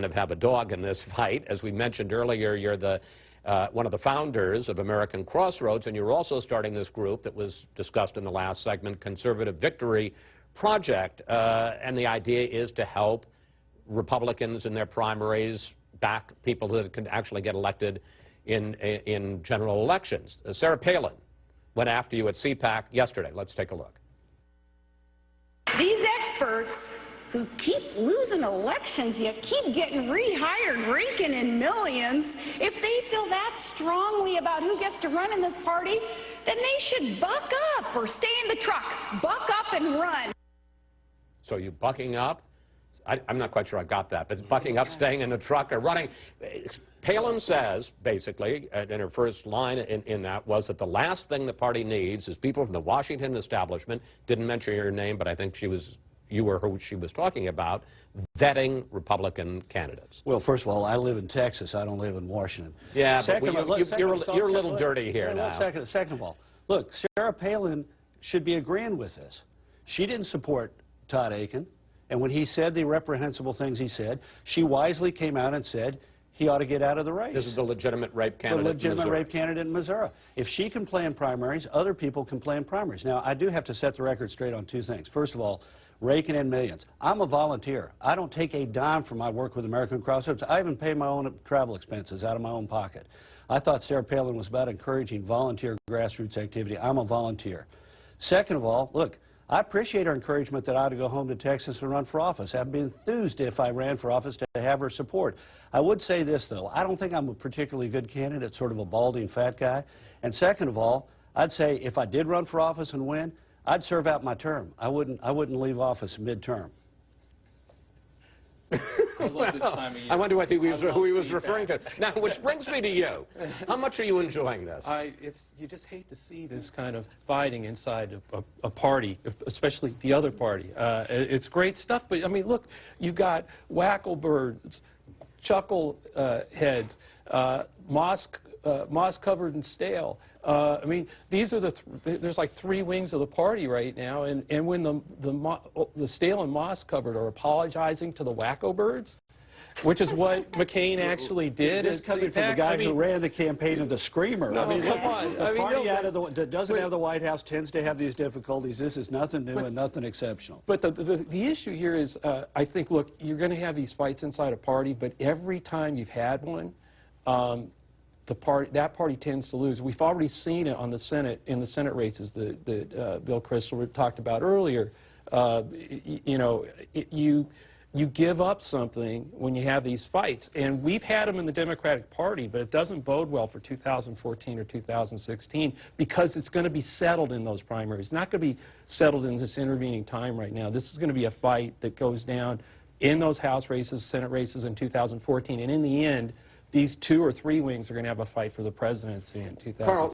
of have a dog in this fight. As we mentioned earlier, you're the one of the founders of American Crossroads, and you're also starting this group that was discussed in the last segment, Conservative Victory Project. And the idea is to help Republicans in their primaries back people that can actually get elected in general elections. Sarah Palin went after you at CPAC yesterday. Let's take a look. These experts who keep losing elections, yet keep getting rehired, raking in millions, if they feel that strongly about who gets to run in this party, then they should buck up or stay in the truck. Buck up and run. So you bucking up? I'm not quite sure I got that, but bucking up, staying in the truck, or running. Palin says, basically, in her first line in that, was that the last thing the party needs is people from the Washington establishment, didn't mention your name, but I think you were who she was talking about, vetting Republican candidates. Well, first of all, I live in Texas. I don't live in Washington. Yeah, second, but you're a little dirty here now. Second of all, look, Sarah Palin should be agreeing with this. She didn't support Todd Akin, and when he said the reprehensible things he said, she wisely came out and said he ought to get out of the race. This is the legitimate rape candidate The legitimate rape candidate in Missouri. If she can play in primaries, other people can play in primaries. Now, I do have to set the record straight on two things. First of all, raking in millions. I'm a volunteer. I don't take a dime for my work with American Crossroads. I even pay my own travel expenses out of my own pocket. I thought Sarah Palin was about encouraging volunteer grassroots activity. I'm a volunteer. Second of all, look, I appreciate her encouragement that I ought to go home to Texas and run for office. I'd be enthused if I ran for office to have her support. I would say this, though. I don't think I'm a particularly good candidate, sort of a balding fat guy. And second of all, I'd say if I did run for office and win, I'd serve out my term. I wouldn't leave office mid-term. I wonder what who he was referring to. Now, which brings me to you. How much are you enjoying this? You just hate to see this kind of fighting inside a party, especially the other party. It's great stuff, but I mean, look, you got wacklebirds, chuckle heads, moss covered in stale. I mean, these are there's like three wings of the party right now, and when the stale and moss covered are apologizing to the wacko birds, which is what McCain actually did. This coming from the guy who ran the campaign of the Screamer. No, I mean, come on. The party that doesn't have the White House tends to have these difficulties. This is nothing new and nothing exceptional. But the issue here is, I think, look, you're going to have these fights inside a party, but every time you've had one, that party tends to lose. We've already seen it on the Senate, in the Senate races that Bill Kristol talked about earlier. You know, you give up something when you have these fights. And we've had them in the Democratic Party, but it doesn't bode well for 2014 or 2016 because it's going to be settled in those primaries. It's not going to be settled in this intervening time right now. This is going to be a fight that goes down in those House races, Senate races in 2014. And in the end, these two or three wings are going to have a fight for the presidency in 2016.